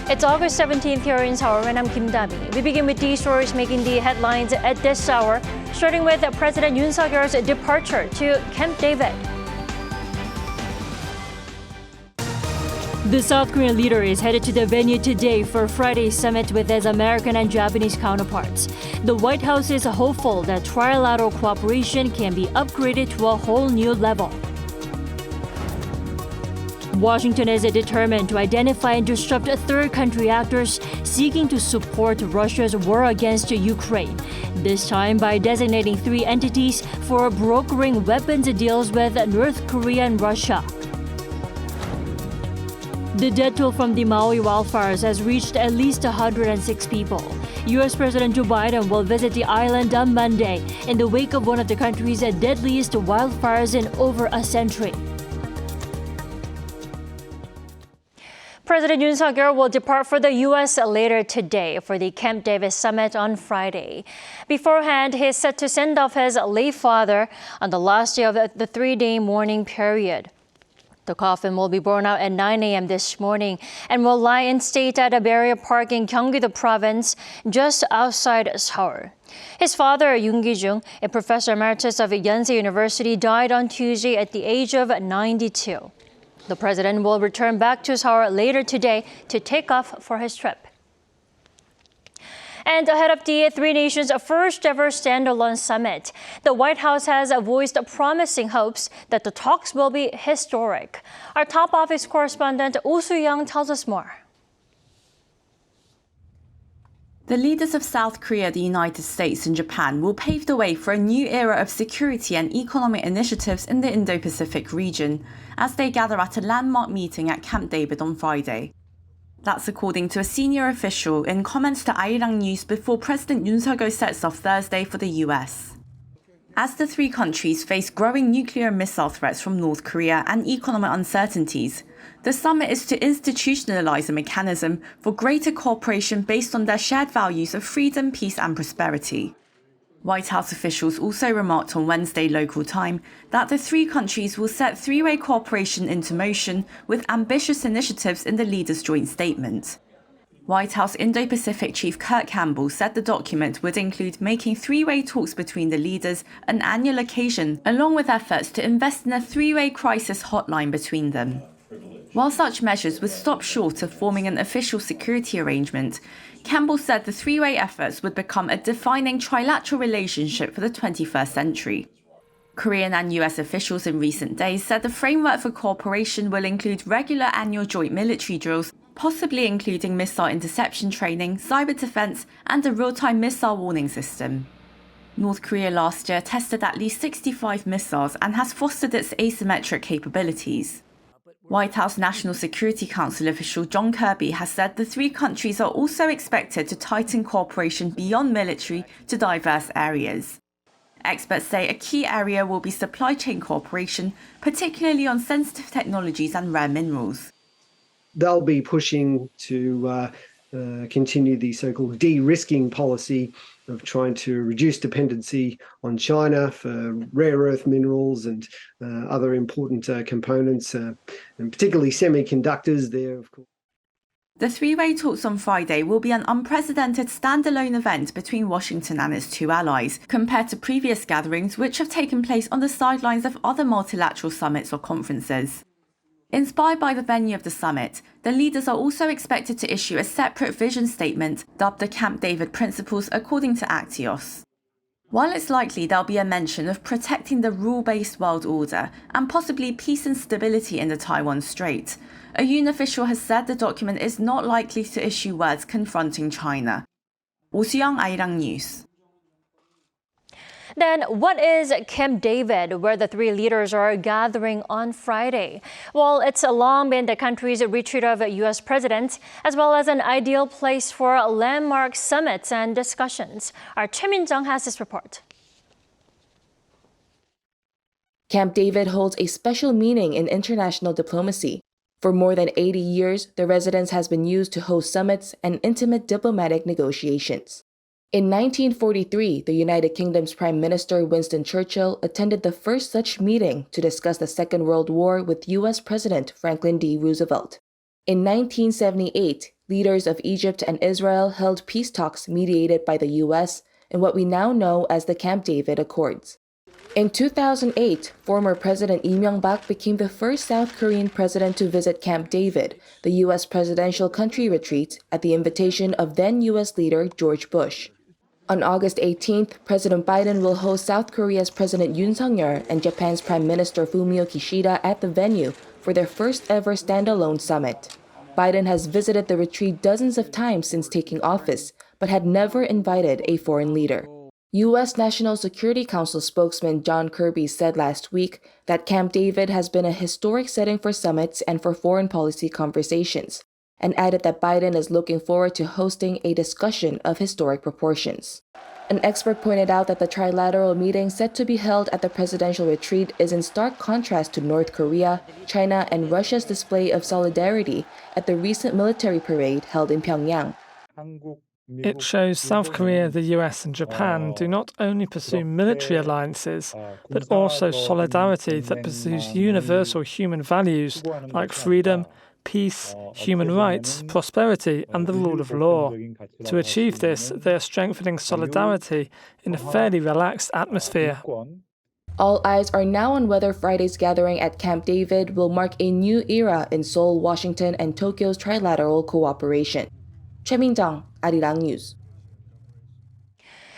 It's August 17th here in Seoul, and I'm Kim Dami. We begin with these stories making the headlines at this hour, starting with President Yoon Suk-yeol's departure to Camp David. The South Korean leader is headed to the venue today for Friday's summit with his American and Japanese counterparts. The White House is hopeful that trilateral cooperation can be upgraded to a whole new level. Washington is determined to identify and disrupt third country actors seeking to support Russia's war against Ukraine, this time by designating 3 entities for brokering weapons deals with North Korea and Russia. The death toll from the Maui wildfires has reached at least 106 people. U.S. President Joe Biden will visit the island on Monday in the wake of one of the country's deadliest wildfires in over a century. President Yoon Suk-yeol will depart for the U.S. later today for the Camp David summit on Friday. Beforehand, he is set to send off his late father on the last day of the 3-day mourning period. The coffin will be borne out at 9 a.m. this morning and will lie in state at a burial park in Gyeonggi-do Province, just outside Seoul. His father, Yoon Ki-jung, a professor emeritus of Yonsei University, died on Tuesday at the age of 92. The president will return back to Seoul later today to take off for his trip. And ahead of the 3 nations' first ever standalone summit, the White House has voiced promising hopes that the talks will be historic. Our top office correspondent Oh Soo-young tells us more. The leaders of South Korea, the United States, and Japan will pave the way for a new era of security and economic initiatives in the Indo-Pacific region as they gather at a landmark meeting at Camp David on Friday. That's according to a senior official in comments to Arirang News before President Yoon Suk-yeol sets off Thursday for the US. As the 3 countries face growing nuclear and missile threats from North Korea and economic uncertainties, the summit is to institutionalize a mechanism for greater cooperation based on their shared values of freedom, peace and prosperity. White House officials also remarked on Wednesday local time that the 3 countries will set 3-way cooperation into motion with ambitious initiatives in the leaders' joint statement. White House Indo-Pacific Chief Kurt Campbell said the document would include making 3-way talks between the leaders an annual occasion, along with efforts to invest in a 3-way crisis hotline between them. While such measures would stop short of forming an official security arrangement, Campbell said the 3-way efforts would become a defining trilateral relationship for the 21st century. Korean and US officials in recent days said the framework for cooperation will include regular annual joint military drills, possibly including missile interception training, cyber defense, and a real-time missile warning system. North Korea last year tested at least 65 missiles and has fostered its asymmetric capabilities. White House National Security Council official John Kirby has said the 3 countries are also expected to tighten cooperation beyond military to diverse areas. Experts say a key area will be supply chain cooperation, particularly on sensitive technologies and rare minerals. They'll be pushing to continue the so-called de-risking policy of trying to reduce dependency on China for rare earth minerals and other important components, and particularly semiconductors there, of course. The 3-way talks on Friday will be an unprecedented standalone event between Washington and its 2 allies, compared to previous gatherings which have taken place on the sidelines of other multilateral summits or conferences. Inspired by the venue of the summit, the leaders are also expected to issue a separate vision statement dubbed the Camp David Principles according to Axios. While it's likely there'll be a mention of protecting the rule-based world order and possibly peace and stability in the Taiwan Strait, a Yoon official has said the document is not likely to issue words confronting China. Oh Soo-young, Arirang News. Then what is Camp David, where the 3 leaders are gathering on Friday? Well, it's long been the country's retreat of U.S. presidents, as well as an ideal place for landmark summits and discussions. Our Choi Min-jung has this report. Camp David holds a special meaning in international diplomacy. For more than 80 years, the residence has been used to host summits and intimate diplomatic negotiations. In 1943, the United Kingdom's Prime Minister Winston Churchill attended the first such meeting to discuss the Second World War with U.S. President Franklin D. Roosevelt. In 1978, leaders of Egypt and Israel held peace talks mediated by the U.S. in what we now know as the Camp David Accords. In 2008, former President Lee Myung-bak became the first South Korean president to visit Camp David, the U.S. presidential country retreat, at the invitation of then U.S. leader George Bush. On August 18th, President Biden will host South Korea's President Yoon and Japan's Prime Minister Fumio Kishida at the venue for their first ever standalone summit. Biden has visited the retreat dozens of times since taking office, but had never invited a foreign leader. U.S. National Security Council spokesman John Kirby said last week that Camp David has been a historic setting for summits and for foreign policy conversations, and added that Biden is looking forward to hosting a discussion of historic proportions. An expert pointed out that the trilateral meeting set to be held at the presidential retreat is in stark contrast to North Korea, China, and Russia's display of solidarity at the recent military parade held in Pyongyang. It shows South Korea, the US, and Japan do not only pursue military alliances, but also solidarity that pursues universal human values like freedom, peace, human rights, prosperity, and the rule of law. To achieve this, they are strengthening solidarity in a fairly relaxed atmosphere. All eyes are now on whether Friday's gathering at Camp David will mark a new era in Seoul, Washington, and Tokyo's trilateral cooperation. Choi Min-jung, Arirang News.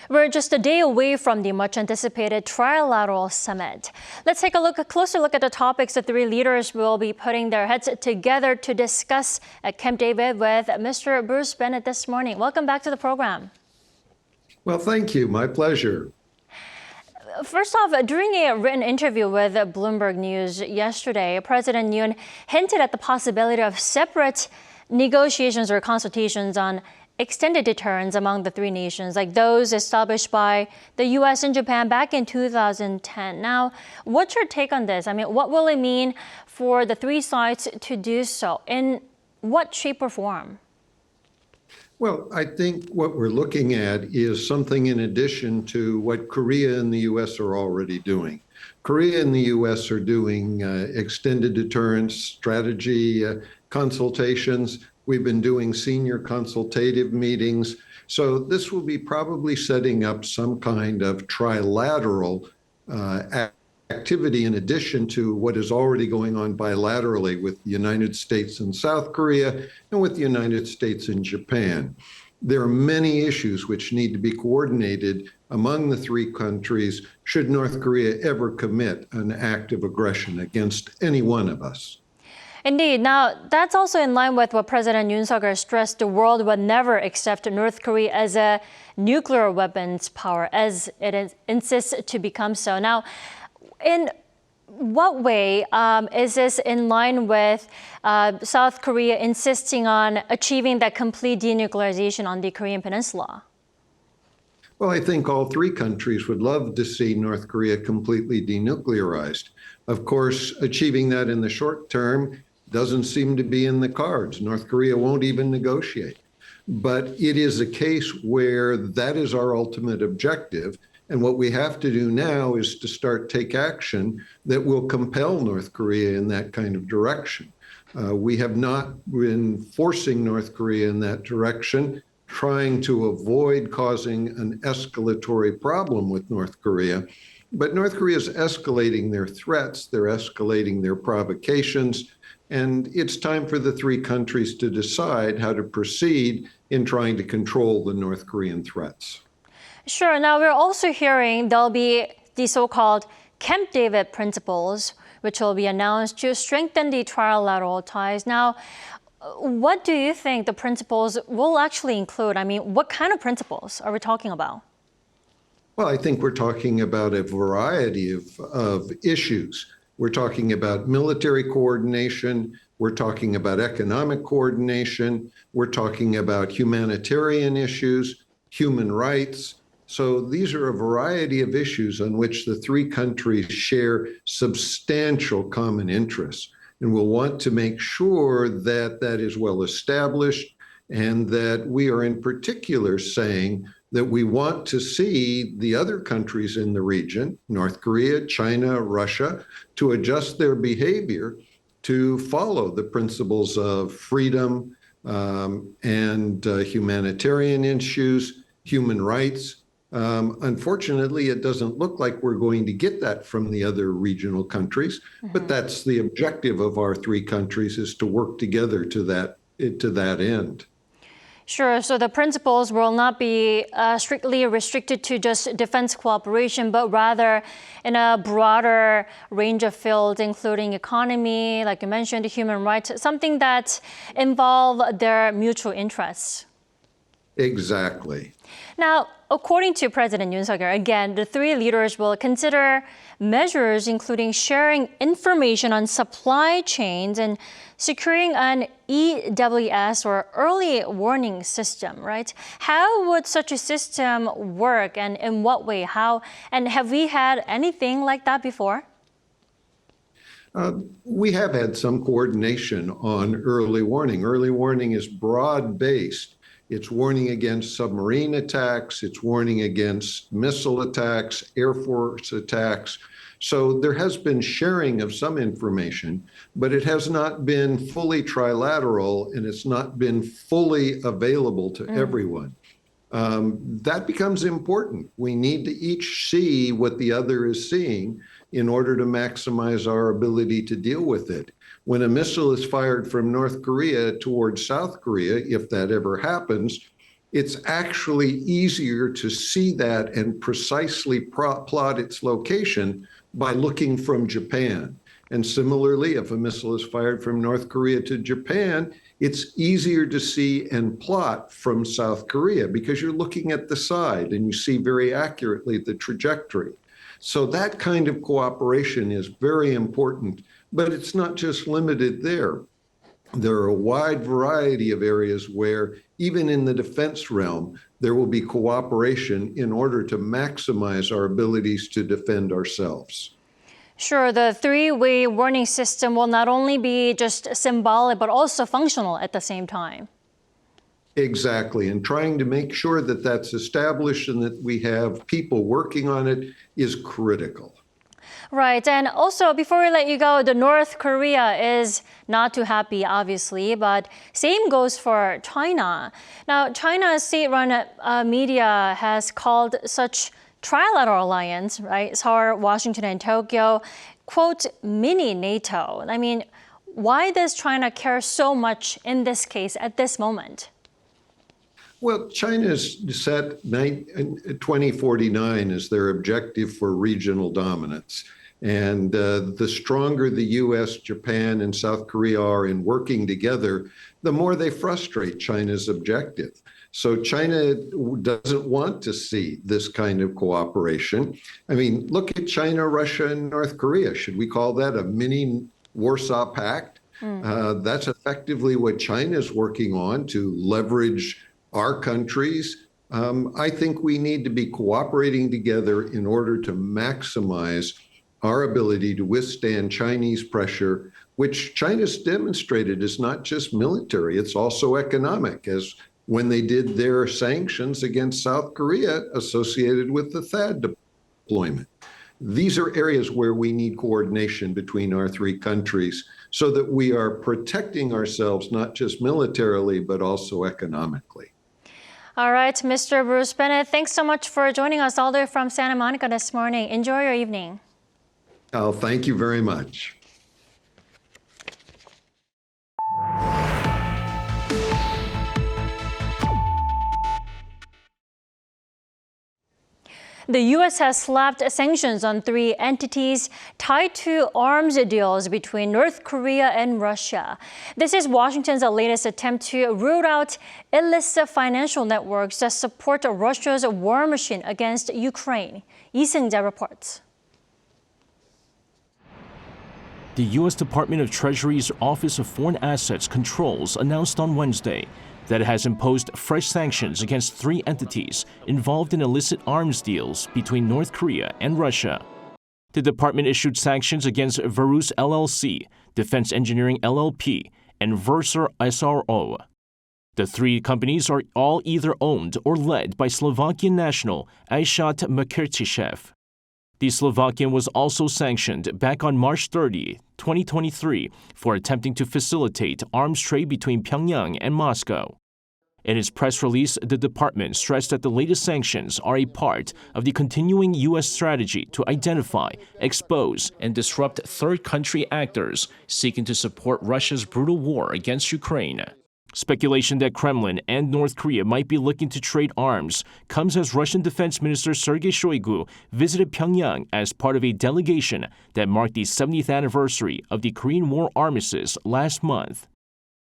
We're just a day away from the much-anticipated trilateral summit. Let's take a closer look at the topics the three leaders will be putting their heads together to discuss at Camp David with Mr. Bruce Bennett this morning. Welcome back to the program. Well, thank you. My pleasure. First off, during a written interview with Bloomberg News yesterday, President Yoon hinted at the possibility of separate negotiations or consultations on extended deterrence among the three nations, like those established by the U.S. and Japan back in 2010. Now, what's your take on this? I mean, what will it mean for the three sides to do so? In what shape or form? Well, I think what we're looking at is something in addition to what Korea and the U.S. are already doing. Korea and the U.S. are doing extended deterrence strategy consultations. We've been doing senior consultative meetings. So this will be probably setting up some kind of trilateral activity in addition to what is already going on bilaterally with the United States and South Korea and with the United States and Japan. There are many issues which need to be coordinated among the three countries should North Korea ever commit an act of aggression against any one of us. Indeed. Now, that's also in line with what President Yoon stressed the world would never accept North Korea as a nuclear weapons power, as it insists to become so. Now, in what way is this in line with South Korea insisting on achieving that complete denuclearization on the Korean Peninsula? Well, I think all three countries would love to see North Korea completely denuclearized. Of course, achieving that in the short term doesn't seem to be in the cards. North Korea won't even negotiate. But it is a case where that is our ultimate objective. And what we have to do now is to take action that will compel North Korea in that kind of direction. We have not been forcing North Korea in that direction, trying to avoid causing an escalatory problem with North Korea. But North Korea is escalating their threats, they're escalating their provocations, and it's time for the three countries to decide how to proceed in trying to control the North Korean threats. Sure. Now, we're also hearing there'll be the so-called Camp David principles, which will be announced to strengthen the trilateral ties. Now, what do you think the principles will actually include? I mean, what kind of principles are we talking about? Well, I think we're talking about a variety of issues. We're talking about military coordination. We're talking about economic coordination. We're talking about humanitarian issues, human rights. So these are a variety of issues on which the three countries share substantial common interests. And we'll want to make sure that that is well established and that we are in particular saying that we want to see the other countries in the region, North Korea, China, Russia, to adjust their behavior to follow the principles of freedom, and humanitarian issues, human rights. Unfortunately, it doesn't look like we're going to get that from the other regional countries, but that's the objective of our three countries, is to work together to that end. Sure, so the principles will not be strictly restricted to just defense cooperation, but rather in a broader range of fields, including economy, like you mentioned, human rights, something that involve their mutual interests. Exactly. Now, according to President Yoon, again, the three leaders will consider measures including sharing information on supply chains and securing an EWS or early warning system, right? How would such a system work and in what way? How, and have we had anything like that before? We have had some coordination on early warning. Early warning is broad-based. It's warning against submarine attacks, it's warning against missile attacks, Air Force attacks. So there has been sharing of some information, but it has not been fully trilateral and it's not been fully available to everyone. That becomes important. We need to each see what the other is seeing in order to maximize our ability to deal with it. When a missile is fired from North Korea towards South Korea, if that ever happens, it's actually easier to see that and precisely plot its location by looking from Japan. And similarly, if a missile is fired from North Korea to Japan, it's easier to see and plot from South Korea because you're looking at the side and you see very accurately the trajectory. So that kind of cooperation is very important, but it's not just limited there. There are a wide variety of areas where, even in the defense realm, there will be cooperation in order to maximize our abilities to defend ourselves. Sure, the three-way warning system will not only be just symbolic, but also functional at the same time. Exactly, and trying to make sure that that's established and that we have people working on it is critical. Right, and also before we let you go, the North Korea is not too happy, obviously, but same goes for China. Now, China's state-run media has called such trilateral alliance, right, Seoul, Washington, and Tokyo, quote, mini NATO. I mean, why does China care so much in this case at this moment? Well, China's set 2049 as their objective for regional dominance. And the stronger the US, Japan, and South Korea are in working together, the more they frustrate China's objective. So China doesn't want to see this kind of cooperation. I mean, look at China, Russia, and North Korea. Should we call that a mini Warsaw Pact? That's effectively what China's working on to leverage our countries. I think we need to be cooperating together in order to maximize our ability to withstand Chinese pressure, which China's demonstrated is not just military, it's also economic, as when they did their sanctions against South Korea associated with the THAAD deployment. These are areas where we need coordination between our three countries so that we are protecting ourselves not just militarily, but also economically. All right, Mr. Bruce Bennett, thanks so much for joining us all the way from Santa Monica this morning. Enjoy your evening. Oh, thank you very much. The U.S. has slapped sanctions on three entities tied to arms deals between North Korea and Russia. This is Washington's latest attempt to root out illicit financial networks that support Russia's war machine against Ukraine. Lee Seung-jae reports. The U.S. Department of Treasury's Office of Foreign Assets Controls announced on Wednesday that it has imposed fresh sanctions against three entities involved in illicit arms deals between North Korea and Russia. The department issued sanctions against Verus LLC, Defense Engineering LLP, and Versor SRO. The three companies are all either owned or led by Slovakian national Aishat Makirtishev. The Slovakian was also sanctioned back on March 30, 2023, for attempting to facilitate arms trade between Pyongyang and Moscow. In its press release, the department stressed that the latest sanctions are a part of the continuing U.S. strategy to identify, expose, and disrupt third-country actors seeking to support Russia's brutal war against Ukraine. Speculation that Kremlin and North Korea might be looking to trade arms comes as Russian Defense Minister Sergei Shoigu visited Pyongyang as part of a delegation that marked the 70th anniversary of the Korean War armistice last month.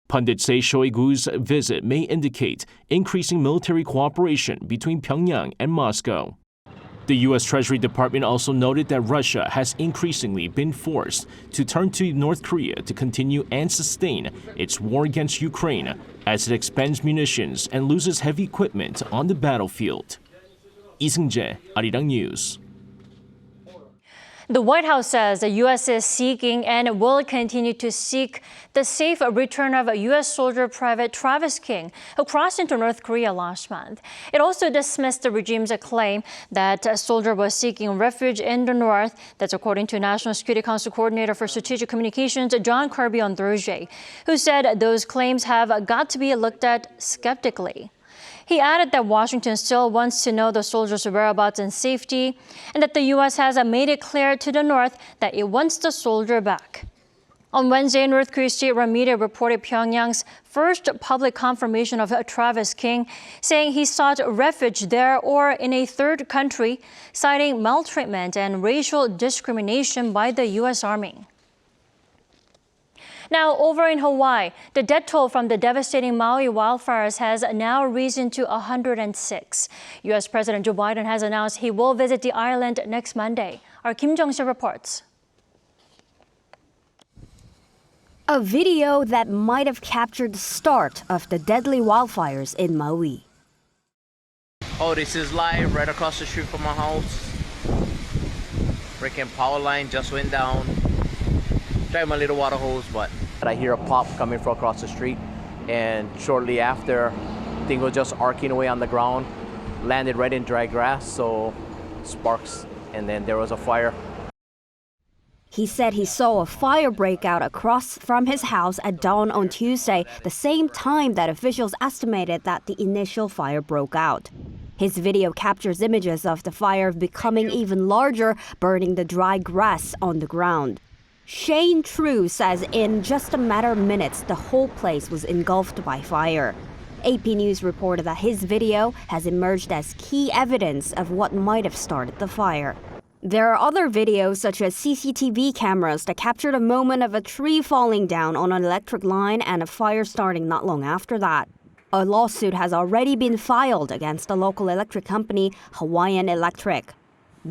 Pundits say Shoigu's visit may indicate increasing military cooperation between Pyongyang and Moscow. The U.S. Treasury Department also noted that Russia has increasingly been forced to turn to North Korea to continue and sustain its war against Ukraine as it expends munitions and loses heavy equipment on the battlefield. 이승재, Arirang News. The White House says the U.S. is seeking and will continue to seek the safe return of U.S. soldier Private Travis King, who crossed into North Korea last month. It also dismissed the regime's claim that a soldier was seeking refuge in the North. That's according to National Security Council Coordinator for Strategic Communications, John Kirby, on Thursday, who said those claims have got to be looked at skeptically. He added that Washington still wants to know the soldiers' whereabouts and safety, and that the U.S. has made it clear to the North that it wants the soldier back. On Wednesday, North Korea's state-run media reported Pyongyang's first public confirmation of Travis King, saying he sought refuge there or in a third country, citing maltreatment and racial discrimination by the U.S. Army. Now, over in Hawaii, the death toll from the devastating Maui wildfires has now risen to 106. U.S. President Joe Biden has announced he will visit the island next Monday. Our Kim Jong-sil reports. A video that might have captured the start of the deadly wildfires in Maui. Oh, this is live right across the street from my house. Freaking power line just went down. Tried my little water hose, but I hear a pop coming from across the street, and shortly after, thing was just arcing away on the ground, landed right in dry grass, so sparks, and then there was a fire. He said he saw a fire break out across from his house at dawn on Tuesday, the same time that officials estimated that the initial fire broke out. His video captures images of the fire becoming even larger, burning the dry grass on the ground. Shane True says in just a matter of minutes, the whole place was engulfed by fire. AP News reported that his video has emerged as key evidence of what might have started the fire. There are other videos, such as CCTV cameras, that captured a moment of a tree falling down on an electric line and a fire starting not long after that. A lawsuit has already been filed against the local electric company, Hawaiian Electric.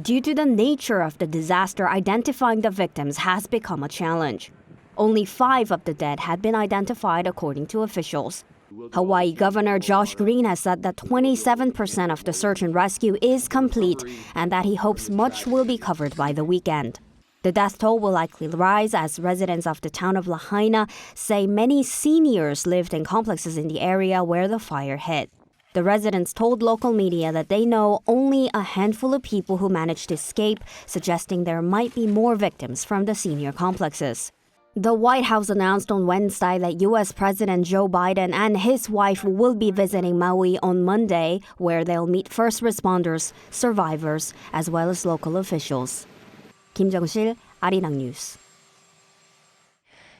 Due to the nature of the disaster, identifying the victims has become a challenge. Only 5 of the dead had been identified, according to officials. Hawaii Governor Josh Green has said that 27% of the search and rescue is complete and that he hopes much will be covered by the weekend. The death toll will likely rise as residents of the town of Lahaina say many seniors lived in complexes in the area where the fire hit. The residents told local media that they know only a handful of people who managed to escape, suggesting there might be more victims from the senior complexes. The White House announced on Wednesday that U.S. President Joe Biden and his wife will be visiting Maui on Monday, where they'll meet first responders, survivors, as well as local officials. Kim Jong-sil, Arirang News.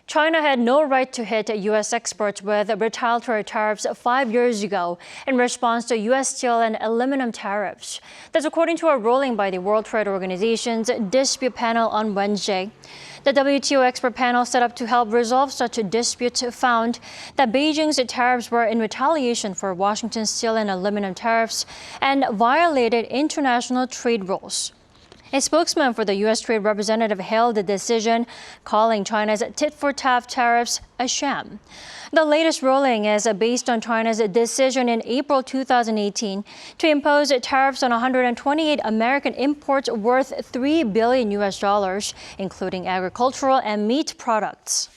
China had no right to hit U.S. exports with retaliatory tariffs 5 years ago in response to U.S. steel and aluminum tariffs. That's according to a ruling by the World Trade Organization's dispute panel on Wednesday. The WTO expert panel set up to help resolve such disputes found that Beijing's tariffs were in retaliation for Washington's steel and aluminum tariffs and violated international trade rules. A spokesman for the U.S. Trade Representative hailed the decision, calling China's tit-for-tat tariffs a sham. The latest ruling is based on China's decision in April 2018 to impose tariffs on 128 American imports worth $3 billion, including agricultural and meat products.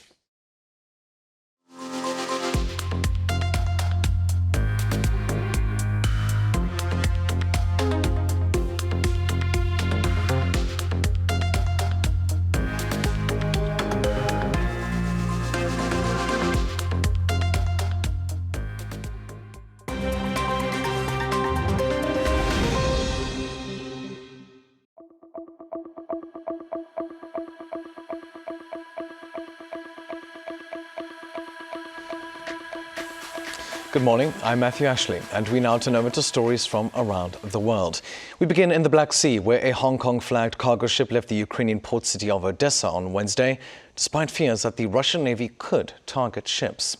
Good morning, I'm Matthew Ashley, and we now turn over to stories from around the world. We begin in the Black Sea, where a Hong Kong-flagged cargo ship left the Ukrainian port city of Odessa on Wednesday, despite fears that the Russian Navy could target ships.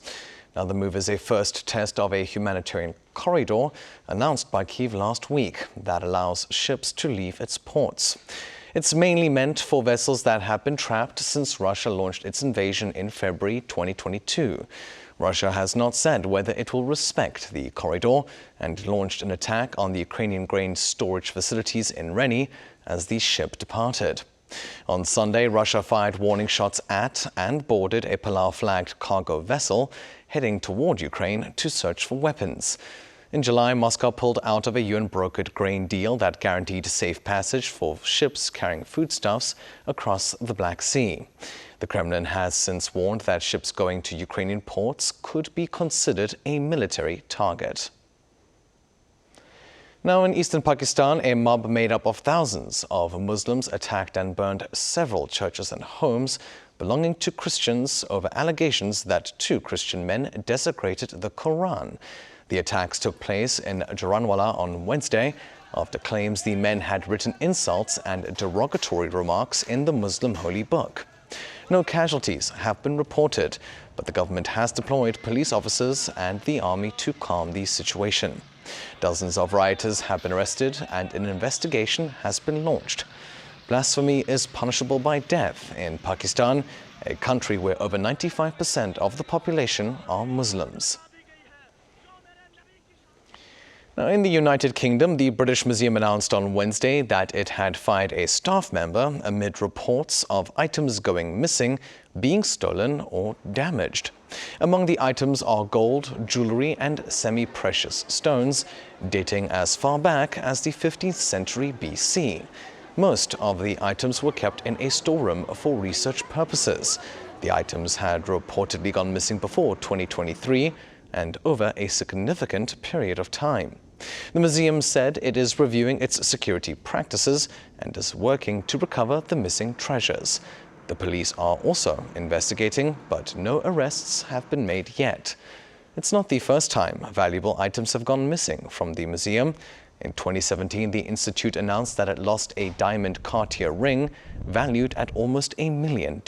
Now, the move is a first test of a humanitarian corridor announced by Kyiv last week that allows ships to leave its ports. It's mainly meant for vessels that have been trapped since Russia launched its invasion in February 2022. Russia has not said whether it will respect the corridor and launched an attack on the Ukrainian grain storage facilities in Reni as the ship departed. On Sunday, Russia fired warning shots at and boarded a Palau-flagged cargo vessel heading toward Ukraine to search for weapons. In July, Moscow pulled out of a Yoon-brokered grain deal that guaranteed safe passage for ships carrying foodstuffs across the Black Sea. The Kremlin has since warned that ships going to Ukrainian ports could be considered a military target. Now, in eastern Pakistan, a mob made up of thousands of Muslims attacked and burned several churches and homes belonging to Christians over allegations that 2 Christian men desecrated the Quran. The attacks took place in Jaranwala on Wednesday after claims the men had written insults and derogatory remarks in the Muslim holy book. No casualties have been reported, but the government has deployed police officers and the army to calm the situation. Dozens of rioters have been arrested and an investigation has been launched. Blasphemy is punishable by death in Pakistan, a country where over 95% of the population are Muslims. Now, in the United Kingdom, the British Museum announced on Wednesday that it had fired a staff member amid reports of items going missing, being stolen or damaged. Among the items are gold, jewelry and semi-precious stones dating as far back as the 15th century BC. Most of the items were kept in a storeroom for research purposes. The items had reportedly gone missing before 2023 and over a significant period of time. The museum said it is reviewing its security practices and is working to recover the missing treasures. The police are also investigating, but no arrests have been made yet. It's not the first time valuable items have gone missing from the museum. In 2017, the institute announced that it lost a diamond Cartier ring valued at almost $1 million.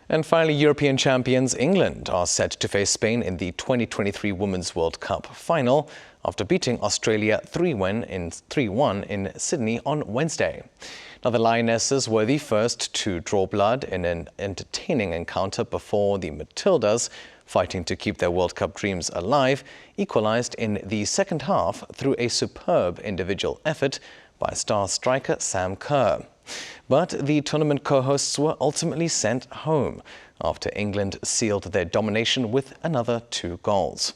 And finally, European champions England are set to face Spain in the 2023 Women's World Cup final after beating Australia 3-1 in Sydney on Wednesday. Now, the Lionesses were the first to draw blood in an entertaining encounter before the Matildas, fighting to keep their World Cup dreams alive, equalised in the second half through a superb individual effort by star striker Sam Kerr. But the tournament co-hosts were ultimately sent home after England sealed their domination with another 2 goals.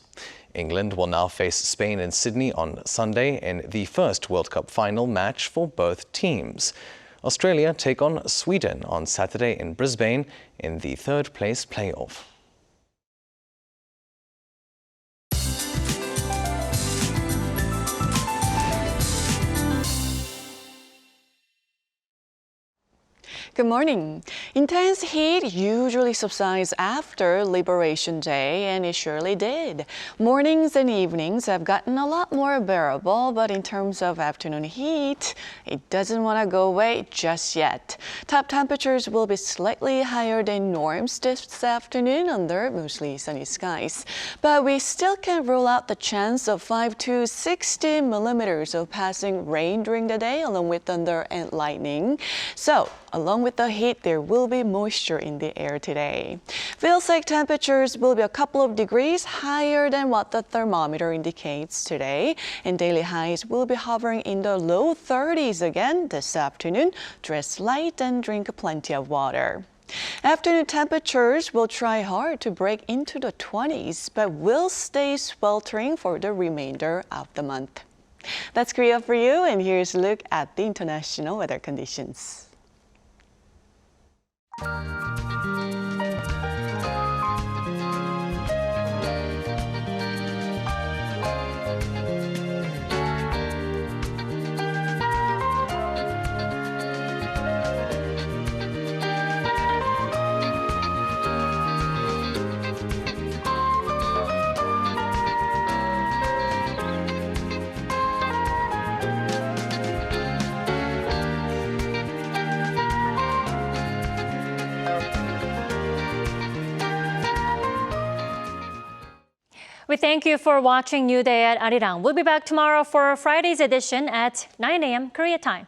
England will now face Spain in Sydney on Sunday in the first World Cup final match for both teams. Australia take on Sweden on Saturday in Brisbane in the third-place playoff. Good morning. Intense heat usually subsides after Liberation Day, and it surely did. Mornings and evenings have gotten a lot more bearable, but in terms of afternoon heat, it doesn't want to go away just yet. Top temperatures will be slightly higher than norms this afternoon under mostly sunny skies. But we still can't rule out the chance of 5 to 60 millimeters of passing rain during the day, along with thunder and lightning. So, along with the heat, there will be moisture in the air today. Feels like temperatures will be a couple of degrees higher than what the thermometer indicates today, and daily highs will be hovering in the low 30s again this afternoon. Dress light and drink plenty of water. Afternoon temperatures will try hard to break into the 20s, but will stay sweltering for the remainder of the month. That's Korea for you, and here's a look at the international weather conditions. We thank you for watching New Day at Arirang. We'll be back tomorrow for Friday's edition at 9 a.m. Korea time.